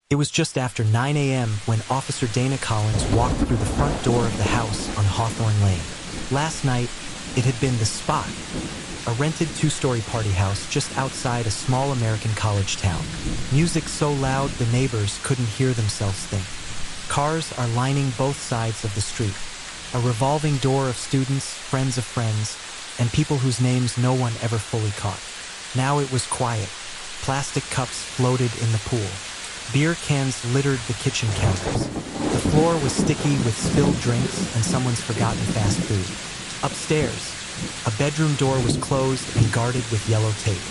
It was just after 9 a.m. when Officer Dana Collins walked through the front door of the house on Hawthorne Lane. Last night, it had been the Spot, a rented two-story party house just outside a small American college town. Music so loud the neighbors couldn't hear themselves think. Cars are lining both sides of the street. A revolving door of students, friends of friends, and people whose names no one ever fully caught. Now it was quiet. Plastic cups floated in the pool. Beer cans littered the kitchen counters. The floor was sticky with spilled drinks and someone's forgotten fast food. Upstairs, a bedroom door was closed and guarded with yellow tape.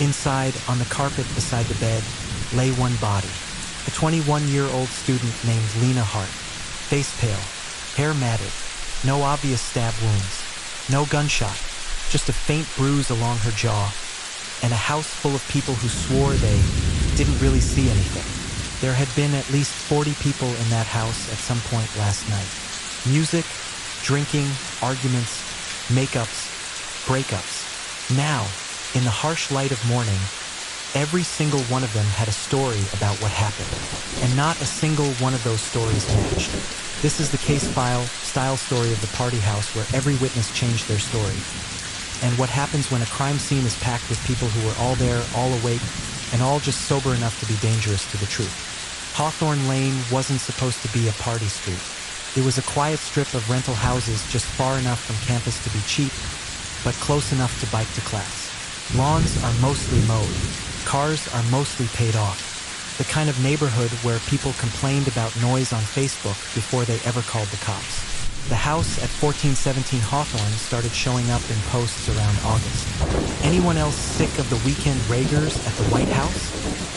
Inside, on the carpet beside the bed, lay one body. A 21-year-old student named Lena Hart. Face pale, hair matted, no obvious stab wounds, no gunshot, just a faint bruise along her jaw, and a house full of people who swore they didn't really see anything. There had been at least 40 people in that house at some point last night. Music, drinking, arguments, makeups, breakups. Now, in the harsh light of morning, every single one of them had a story about what happened, and not a single one of those stories matched. This is the case file style story of the party house where every witness changed their story. And what happens when a crime scene is packed with people who were all there, all awake, and all just sober enough to be dangerous to the truth. Hawthorne Lane wasn't supposed to be a party street. It was a quiet strip of rental houses just far enough from campus to be cheap, but close enough to bike to class. Lawns are mostly mowed. Cars are mostly paid off. The kind of neighborhood where people complained about noise on Facebook before they ever called the cops. The house at 1417 Hawthorne started showing up in posts around August. Anyone else sick of the weekend raiders at the White House?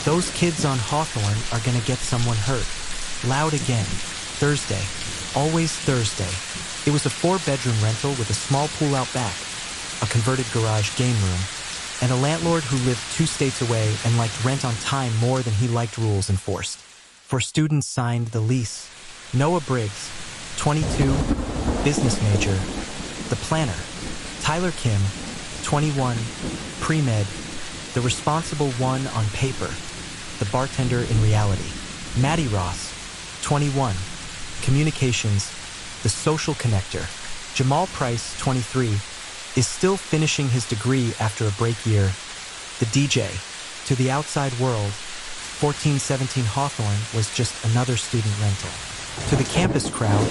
Those kids on Hawthorne are gonna get someone hurt. Loud again. Thursday. Always Thursday. It was a 4-bedroom rental with a small pool out back, a converted garage game room, and a landlord who lived 2 states away and liked rent on time more than he liked rules enforced. 4 students signed the lease. Noah Briggs, 22, business major. The planner, Tyler Kim, 21, pre-med, the responsible one on paper, the bartender in reality. Maddie Ross, 21, communications, the social connector. Jamal Price, 23, is still finishing his degree after a break year. The DJ. To the outside world, 1417 Hawthorne was just another student rental. To the campus crowd,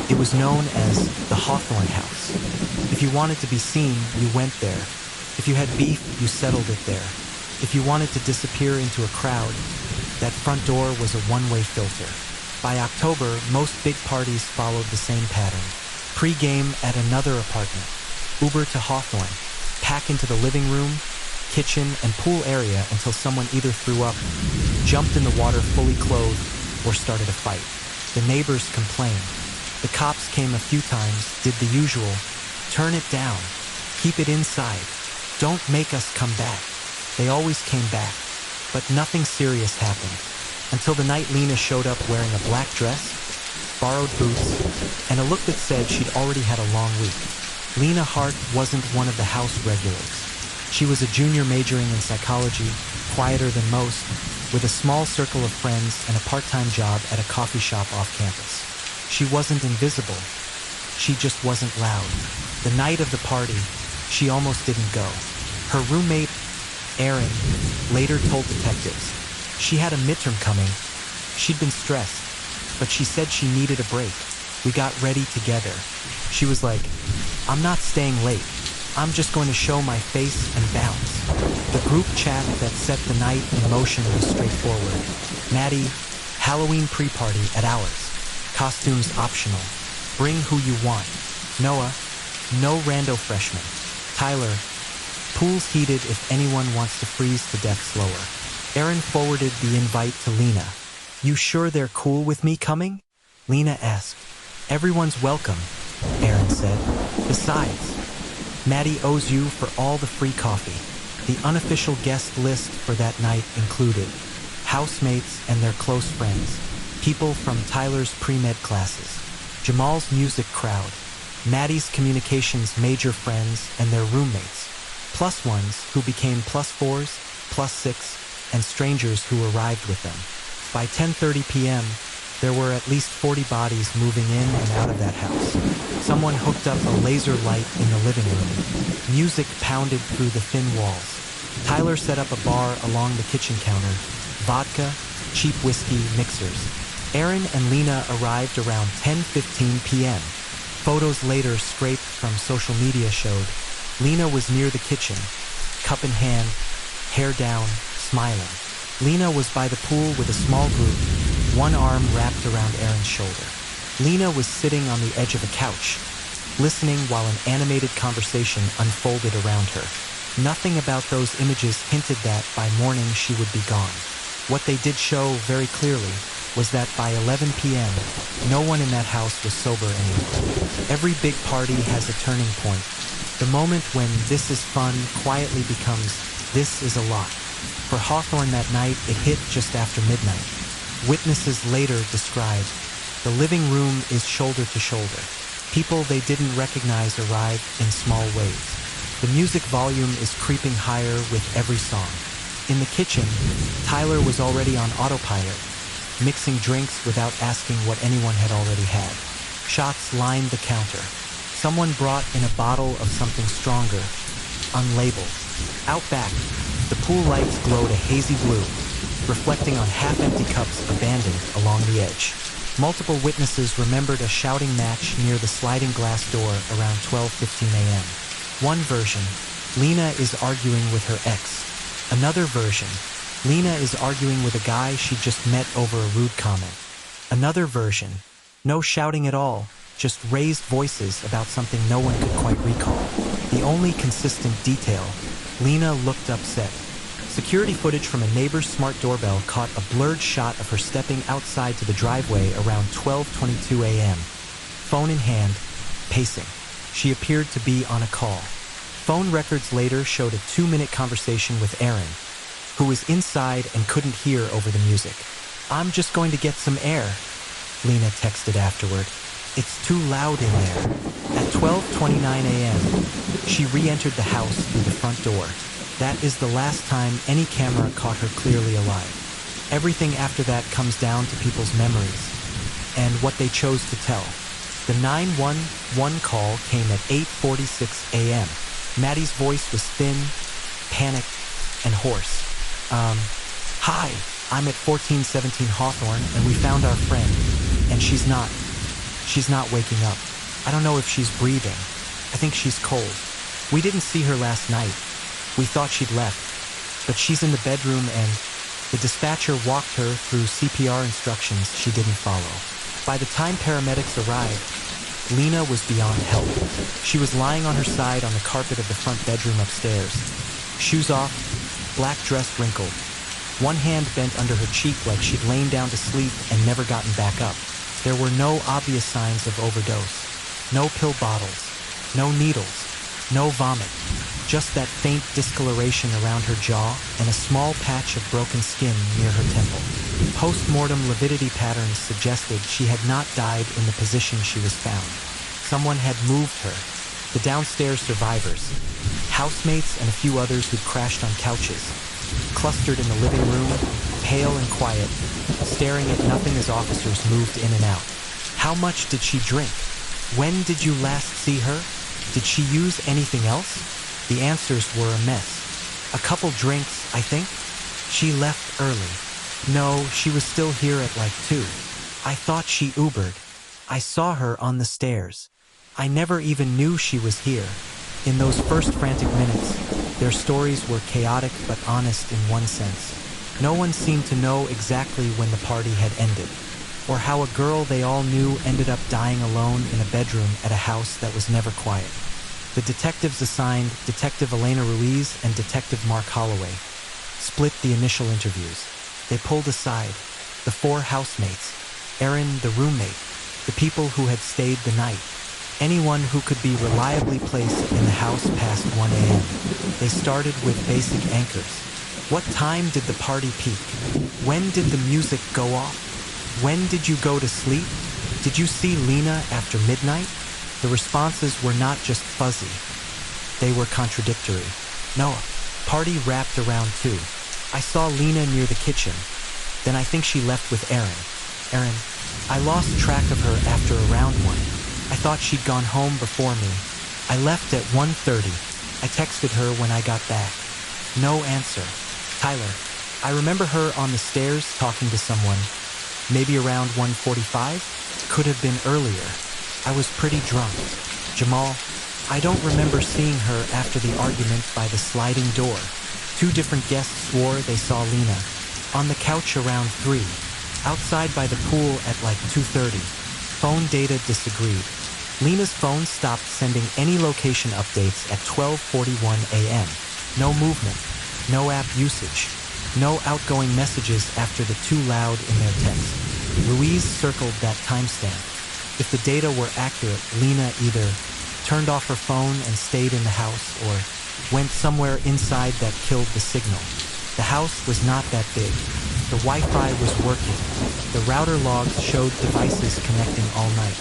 it was known as the Hawthorne House. If you wanted to be seen, you went there. If you had beef, you settled it there. If you wanted to disappear into a crowd, that front door was a one-way filter. By October, most big parties followed the same pattern. Pre-game at another apartment. Uber to Hawthorne. Pack into the living room, kitchen, and pool area until someone either threw up, jumped in the water fully clothed, or started a fight. The neighbors complained. The cops came a few times, did the usual. Turn it down. Keep it inside. Don't make us come back. They always came back, but nothing serious happened. Until the night Lena showed up wearing a black dress, borrowed boots, and a look that said she'd already had a long week. Lena Hart wasn't one of the house regulars. She was a junior majoring in psychology, quieter than most, with a small circle of friends and a part-time job at a coffee shop off campus. She wasn't invisible. She just wasn't loud. The night of the party, she almost didn't go. Her roommate, Erin, later told detectives she had a midterm coming. She'd been stressed, but she said she needed a break. We got ready together. She was like, "I'm not staying late. I'm just going to show my face and bounce." The group chat that set the night in motion was straightforward. Maddie, Halloween pre-party at ours. Costumes optional. Bring who you want. Noah, no rando freshman. Tyler, pools heated if anyone wants to freeze to death slower. Erin forwarded the invite to Lena. "You sure they're cool with me coming?" Lena asked. "Everyone's welcome," Erin said. "Besides, Maddie owes you for all the free coffee." The unofficial guest list for that night included housemates and their close friends, people from Tyler's pre-med classes, Jamal's music crowd, Maddie's communications major friends and their roommates, plus ones who became plus 4s, plus 6, and strangers who arrived with them. By 10:30 p.m., there were at least 40 bodies moving in and out of that house. Someone hooked up a laser light in the living room. Music pounded through the thin walls. Tyler set up a bar along the kitchen counter. Vodka, cheap whiskey, mixers. Aaron and Lena arrived around 10:15 p.m. Photos later scraped from social media showed Lena was near the kitchen, cup in hand, hair down, smiling. Lena was by the pool with a small group, one arm wrapped around Aaron's shoulder. Lena was sitting on the edge of a couch, listening while an animated conversation unfolded around her. Nothing about those images hinted that by morning she would be gone. What they did show very clearly was that by 11 p.m., no one in that house was sober anymore. Every big party has a turning point. The moment when this is fun quietly becomes this is a lot. For Hawthorne that night, it hit just after midnight. Witnesses later described, the living room is shoulder to shoulder. People they didn't recognize arrived in small waves. The music volume is creeping higher with every song. In the kitchen, Tyler was already on autopilot, mixing drinks without asking what anyone had already had. Shots lined the counter. Someone brought in a bottle of something stronger, unlabeled. Out back, the pool lights glowed a hazy blue, reflecting on half-empty cups abandoned along the edge. Multiple witnesses remembered a shouting match near the sliding glass door around 12:15 a.m. One version, Lena is arguing with her ex. Another version, Lena is arguing with a guy she just met over a rude comment. Another version, no shouting at all, just raised voices about something no one could quite recall. The only consistent detail, Lena looked upset. Security footage from a neighbor's smart doorbell caught a blurred shot of her stepping outside to the driveway around 12:22 a.m. Phone in hand, pacing. She appeared to be on a call. Phone records later showed a 2-minute conversation with Aaron, who was inside and couldn't hear over the music. "I'm just going to get some air," Lena texted afterward. "It's too loud in there." At 12:29 a.m., she re-entered the house through the front door. That is the last time any camera caught her clearly alive. Everything after that comes down to people's memories and what they chose to tell. The 911 call came at 8:46 a.m. Maddie's voice was thin, panicked, and hoarse. Hi, I'm at 1417 Hawthorne, and we found our friend, and she's not waking up. I don't know if she's breathing. I think she's cold. We didn't see her last night. We thought she'd left, but she's in the bedroom, and the dispatcher walked her through CPR instructions she didn't follow. By the time paramedics arrived, Lena was beyond help. She was lying on her side on the carpet of the front bedroom upstairs. Shoes off, black dress wrinkled. One hand bent under her cheek like she'd lain down to sleep and never gotten back up. There were no obvious signs of overdose. No pill bottles. No needles. No vomit. Just that faint discoloration around her jaw and a small patch of broken skin near her temple. Post-mortem lividity patterns suggested she had not died in the position she was found. Someone had moved her. The downstairs survivors, housemates and a few others who'd crashed on couches, clustered in the living room, pale and quiet, staring at nothing as officers moved in and out. How much did she drink? When did you last see her? Did she use anything else? The answers were a mess. A couple drinks, I think. She left early. No, she was still here at like 2. I thought she Ubered. I saw her on the stairs. I never even knew she was here. In those first frantic minutes, their stories were chaotic but honest in one sense. No one seemed to know exactly when the party had ended, or how a girl they all knew ended up dying alone in a bedroom at a house that was never quiet. The detectives assigned Detective Elena Ruiz and Detective Mark Holloway split the initial interviews. They pulled aside the 4 housemates, Aaron, the roommate, the people who had stayed the night, anyone who could be reliably placed in the house past 1 a.m. They started with basic anchors. What time did the party peak? When did the music go off? When did you go to sleep? Did you see Lena after midnight? The responses were not just fuzzy. They were contradictory. No, party wrapped around 2. I saw Lena near the kitchen. Then I think she left with Erin. Erin, I lost track of her after around 1. I thought she'd gone home before me. I left at 1:30. I texted her when I got back. No answer. Tyler, I remember her on the stairs talking to someone. Maybe around 1:45? Could have been earlier. I was pretty drunk. Jamal, I don't remember seeing her after the argument by the sliding door. 2 different guests swore they saw Lena on the couch around 3, outside by the pool at like 2:30. Phone data disagreed. Lena's phone stopped sending any location updates at 12:41 a.m. No movement, no app usage, no outgoing messages after the too loud in their text. Ruiz circled that timestamp. If the data were accurate, Lena either turned off her phone and stayed in the house or went somewhere inside that killed the signal. The house was not that big. The Wi-Fi was working. The router logs showed devices connecting all night.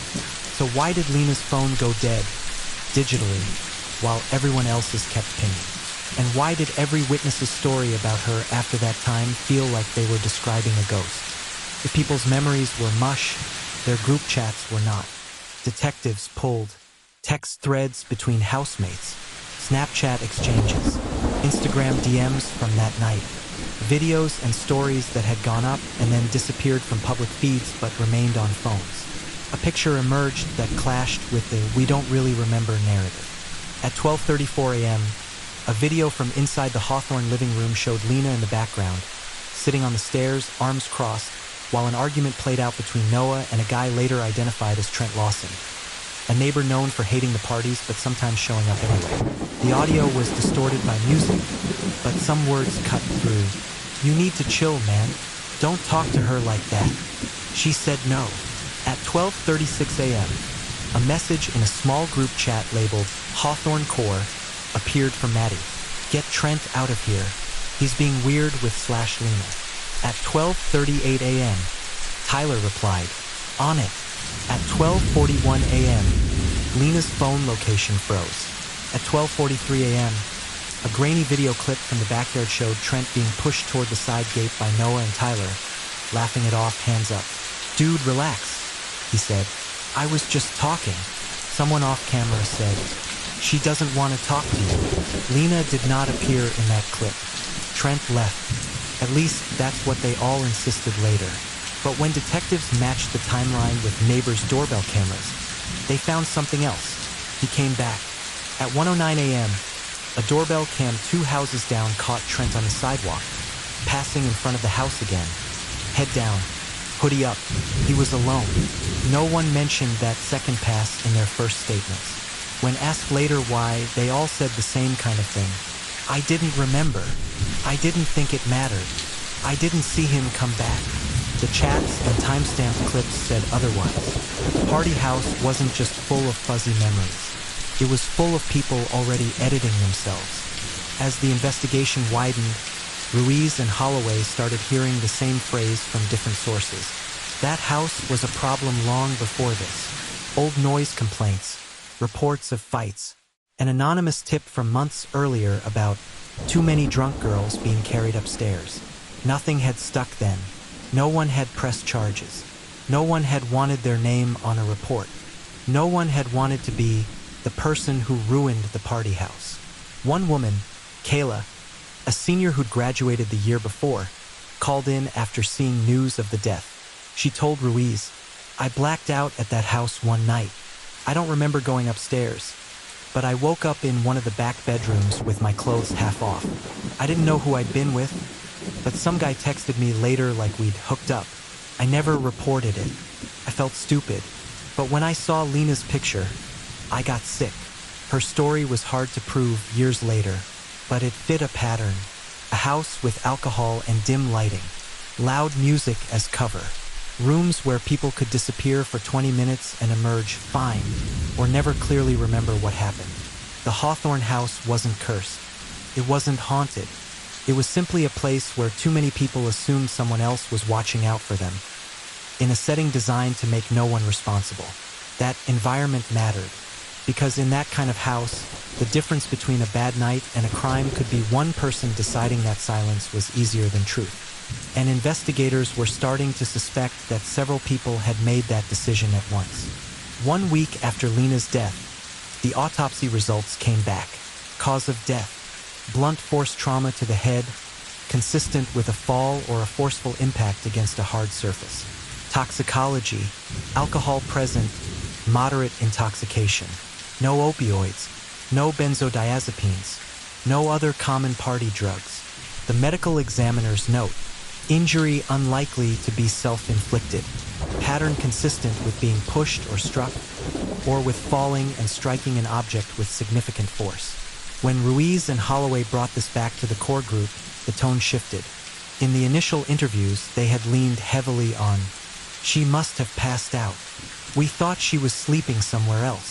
So why did Lena's phone go dead, digitally, while everyone else's kept pinging? And why did every witness's story about her after that time feel like they were describing a ghost? If people's memories were mush, their group chats were not. Detectives pulled text threads between housemates, Snapchat exchanges, Instagram DMs from that night, videos and stories that had gone up and then disappeared from public feeds but remained on phones. A picture emerged that clashed with the "we don't really remember" narrative. At 12:34 a.m., a video from inside the Hawthorne living room showed Lena in the background, sitting on the stairs, arms crossed, while an argument played out between Noah and a guy later identified as Trent Lawson, a neighbor known for hating the parties but sometimes showing up anyway. The audio was distorted by music, but some words cut through. "You need to chill, man. Don't talk to her like that." She said no. At 12:36 a.m., a message in a small group chat labeled Hawthorne Core appeared from Maddie. "Get Trent out of here. He's being weird with /Lena." At 12:38 a.m., Tyler replied, "On it." At 12:41 a.m., Lena's phone location froze. At 12:43 a.m., a grainy video clip from the backyard showed Trent being pushed toward the side gate by Noah and Tyler, laughing it off, hands up. "Dude, relax," he said. "I was just talking." Someone off camera said, "She doesn't want to talk to you." Lena did not appear in that clip. Trent left. At least that's what they all insisted later. But when detectives matched the timeline with neighbors' doorbell cameras, they found something else. He came back. At 1:09 a.m., a doorbell cam 2 houses down caught Trent on the sidewalk, passing in front of the house again. Head down, hoodie up. He was alone. No one mentioned that second pass in their first statements. When asked later why, they all said the same kind of thing. "I didn't remember. I didn't think it mattered. I didn't see him come back." The chats and timestamped clips said otherwise. The party house wasn't just full of fuzzy memories. It was full of people already editing themselves. As the investigation widened, Ruiz and Holloway started hearing the same phrase from different sources. That house was a problem long before this. Old noise complaints, reports of fights, an anonymous tip from months earlier about too many drunk girls being carried upstairs. Nothing had stuck then. No one had pressed charges. No one had wanted their name on a report. No one had wanted to be the person who ruined the party house. One woman, Kayla, a senior who'd graduated the year before, called in after seeing news of the death. She told Ruiz, "I blacked out at that house one night. I don't remember going upstairs, but I woke up in one of the back bedrooms with my clothes half off. I didn't know who I'd been with, but some guy texted me later like we'd hooked up. I never reported it. I felt stupid. But when I saw Lena's picture, I got sick." Her story was hard to prove years later, but it fit a pattern. A house with alcohol and dim lighting, loud music as cover, rooms where people could disappear for 20 minutes and emerge fine, or never clearly remember what happened. The Hawthorne House wasn't cursed. It wasn't haunted. It was simply a place where too many people assumed someone else was watching out for them. In a setting designed to make no one responsible, that environment mattered. Because in that kind of house, the difference between a bad night and a crime could be one person deciding that silence was easier than truth. And investigators were starting to suspect that several people had made that decision at once. 1 week after Lena's death, the autopsy results came back. Cause of death: blunt force trauma to the head, consistent with a fall or a forceful impact against a hard surface. Toxicology: alcohol present, moderate intoxication. No opioids, no benzodiazepines, no other common party drugs. The medical examiner's note: injury unlikely to be self-inflicted. Pattern consistent with being pushed or struck, or with falling and striking an object with significant force. When Ruiz and Holloway brought this back to the core group, the tone shifted. In the initial interviews, they had leaned heavily on, "She must have passed out. We thought she was sleeping somewhere else.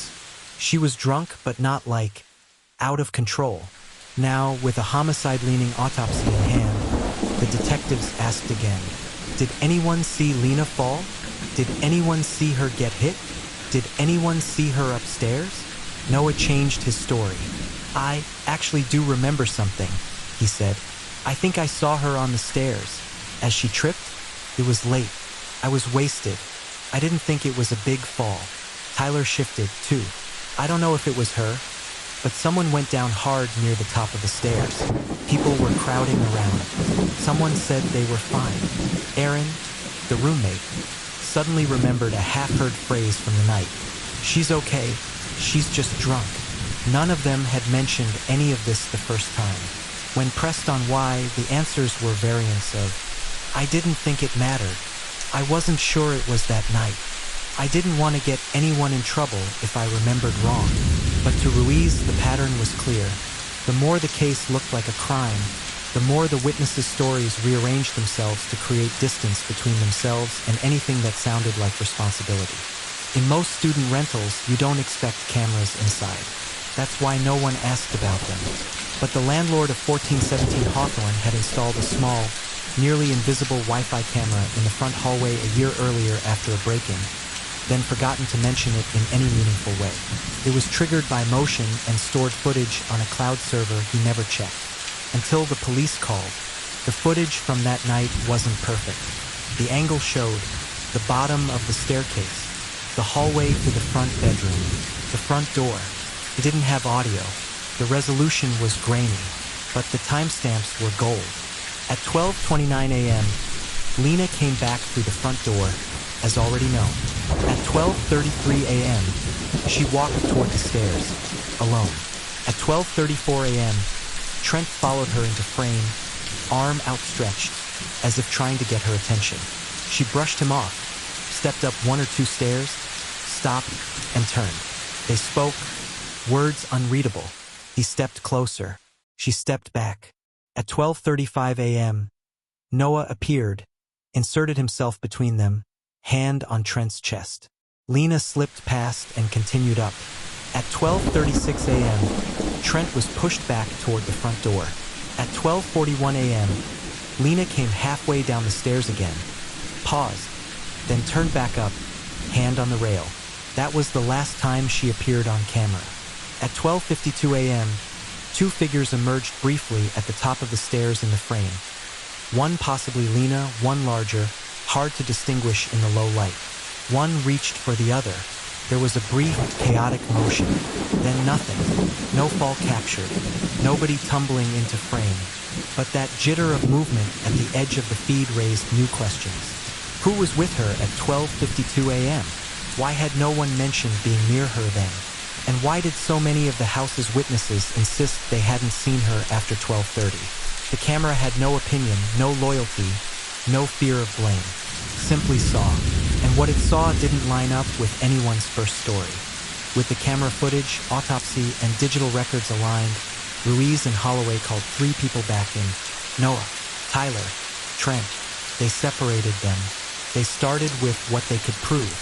She was drunk, but not like out of control." Now, with a homicide-leaning autopsy in hand, the detectives asked again, "Did anyone see Lena fall? Did anyone see her get hit? Did anyone see her upstairs?" Noah changed his story. "I actually do remember something," he said. "I think I saw her on the stairs. As she tripped, it was late. I was wasted. I didn't think it was a big fall." Tyler shifted, too. "I don't know if it was her, but someone went down hard near the top of the stairs. People were crowding around. Someone said they were fine." Aaron, the roommate, suddenly remembered a half-heard phrase from the night. "She's okay. She's just drunk." None of them had mentioned any of this the first time. When pressed on why, the answers were variants of, "I didn't think it mattered. I wasn't sure it was that night. I didn't want to get anyone in trouble if I remembered wrong." But to Ruiz, the pattern was clear. The more the case looked like a crime, the more the witnesses' stories rearranged themselves to create distance between themselves and anything that sounded like responsibility. In most student rentals, you don't expect cameras inside. That's why no one asked about them. But the landlord of 1417 Hawthorne had installed a small, nearly invisible Wi-Fi camera in the front hallway a year earlier after a break-in, then forgotten to mention it in any meaningful way. It was triggered by motion and stored footage on a cloud server he never checked. Until the police called, the footage from that night wasn't perfect. The angle showed the bottom of the staircase, the hallway to the front bedroom, the front door. It didn't have audio. The resolution was grainy, but the timestamps were gold. At 12:29 a.m., Lena came back through the front door, as already known. At 12:33 a.m., she walked toward the stairs, alone. At 12:34 a.m., Trent followed her into frame, arm outstretched, as if trying to get her attention. She brushed him off, stepped up 1 or 2 stairs, stopped, and turned. They spoke, words unreadable. He stepped closer. She stepped back. At 12:35 a.m., Noah appeared, inserted himself between them, hand on Trent's chest. Lena slipped past and continued up. At 12:36 a.m., Trent was pushed back toward the front door. At 12:41 a.m., Lena came halfway down the stairs again, paused, then turned back up, hand on the rail. That was the last time she appeared on camera. At 12:52 a.m., 2 figures emerged briefly at the top of the stairs in the frame. One possibly Lena, one larger, hard to distinguish in the low light. One reached for the other. There was a brief, chaotic motion, then nothing. No fall captured, nobody tumbling into frame. But that jitter of movement at the edge of the feed raised new questions. Who was with her at 12:52 a.m.? Why had no one mentioned being near her then? And why did so many of the house's witnesses insist they hadn't seen her after 12:30? The camera had no opinion, no loyalty, no fear of blame. Simply saw. And what it saw didn't line up with anyone's first story. With the camera footage, autopsy, and digital records aligned, Ruiz and Holloway called 3 people back in. Noah, Tyler, Trent. They separated them. They started with what they could prove.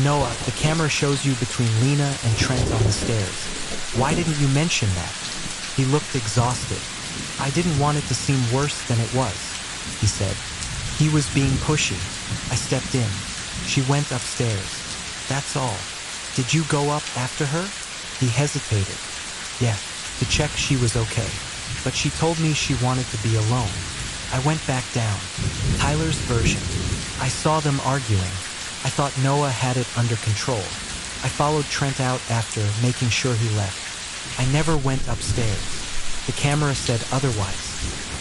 Noah, the camera shows you between Lena and Trent on the stairs. Why didn't you mention that? He looked exhausted. I didn't want it to seem worse than it was, he said. He was being pushy. I stepped in. She went upstairs. That's all. Did you go up after her? He hesitated. Yeah, to check she was okay. But she told me she wanted to be alone. I went back down. Tyler's version. I saw them arguing. I thought Noah had it under control. I followed Trent out after, making sure he left. I never went upstairs. The camera said otherwise.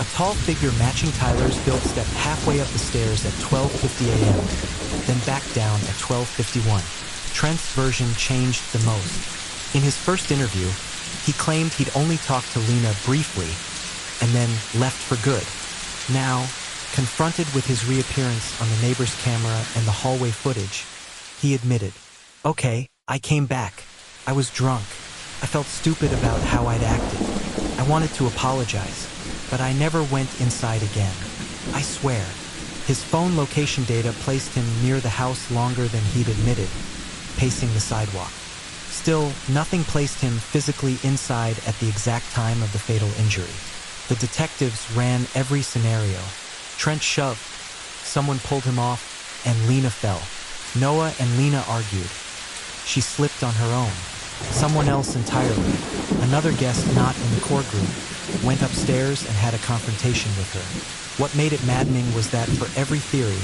A tall figure matching Tyler's build stepped halfway up the stairs at 12:50 a.m., then back down at 12:51. Trent's version changed the most. In his first interview, he claimed he'd only talked to Lena briefly and then left for good. Now, confronted with his reappearance on the neighbor's camera and the hallway footage, he admitted, "Okay, I came back. I was drunk. I felt stupid about how I'd acted. I wanted to apologize, but I never went inside again. I swear." His phone location data placed him near the house longer than he'd admitted, pacing the sidewalk. Still, nothing placed him physically inside at the exact time of the fatal injury. The detectives ran every scenario. Trent shoved, someone pulled him off, and Lena fell. Noah and Lena argued. She slipped on her own. Someone else entirely, another guest not in the core group, went upstairs and had a confrontation with her. What made it maddening was that for every theory,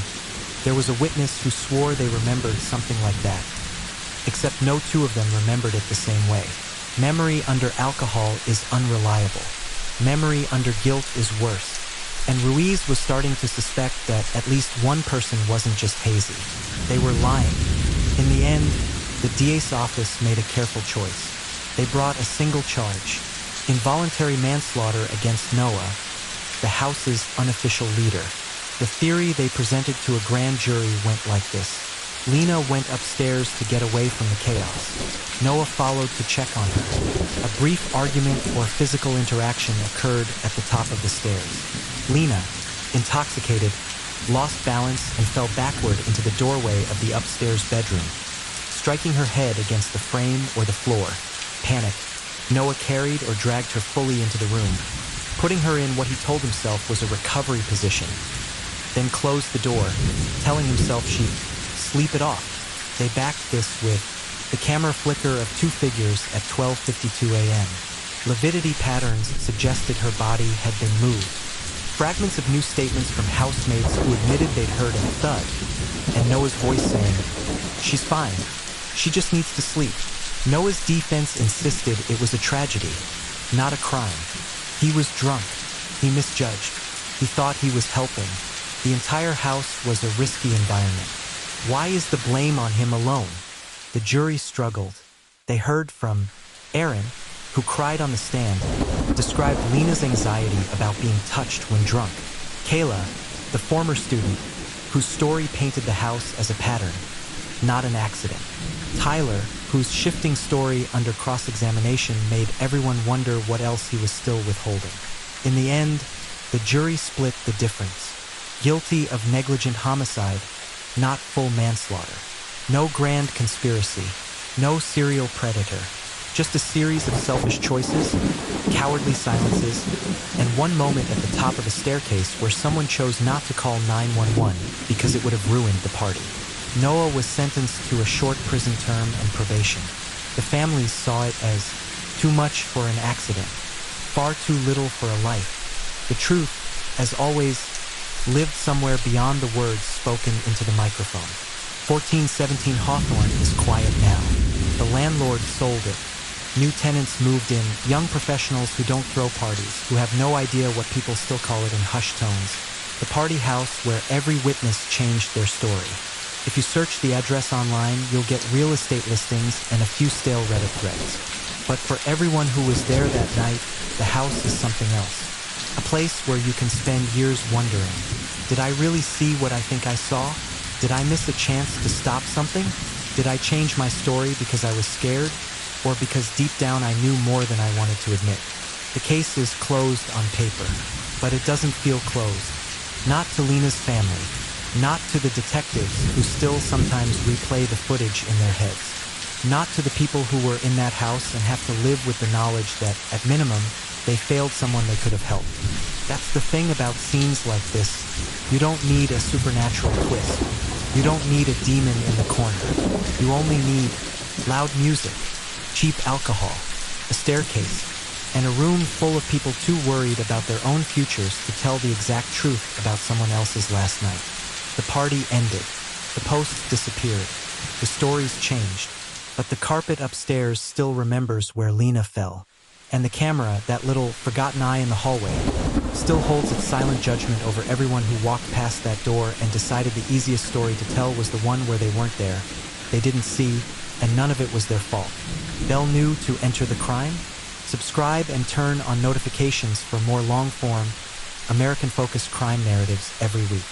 there was a witness who swore they remembered something like that. Except no two of them remembered it the same way. Memory under alcohol is unreliable. Memory under guilt is worse. And Ruiz was starting to suspect that at least one person wasn't just hazy. They were lying. In the end, the DA's office made a careful choice. They brought a single charge: involuntary manslaughter against Noah, the house's unofficial leader. The theory they presented to a grand jury went like this. Lena went upstairs to get away from the chaos. Noah followed to check on her. A brief argument or physical interaction occurred at the top of the stairs. Lena, intoxicated, lost balance and fell backward into the doorway of the upstairs bedroom, striking her head against the frame or the floor. Panicked, Noah carried or dragged her fully into the room, putting her in what he told himself was a recovery position, then closed the door, telling himself she'd sleep it off. They backed this with the camera flicker of two figures at 12:52 a.m. Lividity patterns suggested her body had been moved. Fragments of new statements from housemates who admitted they'd heard a thud, and Noah's voice saying, "She's fine. She just needs to sleep." Noah's defense insisted it was a tragedy, not a crime. He was drunk. He misjudged. He thought he was helping. The entire house was a risky environment. Why is the blame on him alone? The jury struggled. They heard from Aaron, who cried on the stand, described Lena's anxiety about being touched when drunk. Kayla, the former student, whose story painted the house as a pattern, not an accident. Tyler, whose shifting story under cross-examination made everyone wonder what else he was still withholding. In the end, the jury split the difference. Guilty of negligent homicide, not full manslaughter. No grand conspiracy, no serial predator, just a series of selfish choices, cowardly silences, and one moment at the top of a staircase where someone chose not to call 911 because it would have ruined the party. Noah was sentenced to a short prison term and probation. The families saw it as too much for an accident, far too little for a life. The truth, as always, lived somewhere beyond the words spoken into the microphone. 1417 Hawthorne is quiet now. The landlord sold it. New tenants moved in, young professionals who don't throw parties, who have no idea what people still call it in hushed tones. The party house where every witness changed their story. If you search the address online, you'll get real estate listings and a few stale Reddit threads. But for everyone who was there that night, the house is something else. A place where you can spend years wondering, did I really see what I think I saw? Did I miss a chance to stop something? Did I change my story because I was scared? Or because deep down I knew more than I wanted to admit? The case is closed on paper, but it doesn't feel closed. Not to Lena's family, not to the detectives who still sometimes replay the footage in their heads, not to the people who were in that house and have to live with the knowledge that, at minimum, they failed someone they could have helped. That's the thing about scenes like this. You don't need a supernatural twist. You don't need a demon in the corner. You only need loud music, cheap alcohol, a staircase, and a room full of people too worried about their own futures to tell the exact truth about someone else's last night. The party ended. The post disappeared. The stories changed. But the carpet upstairs still remembers where Lena fell. And the camera, that little forgotten eye in the hallway, still holds its silent judgment over everyone who walked past that door and decided the easiest story to tell was the one where they weren't there. They didn't see, and none of it was their fault. Bell knew to enter the crime? Subscribe and turn on notifications for more long-form, American-focused crime narratives every week.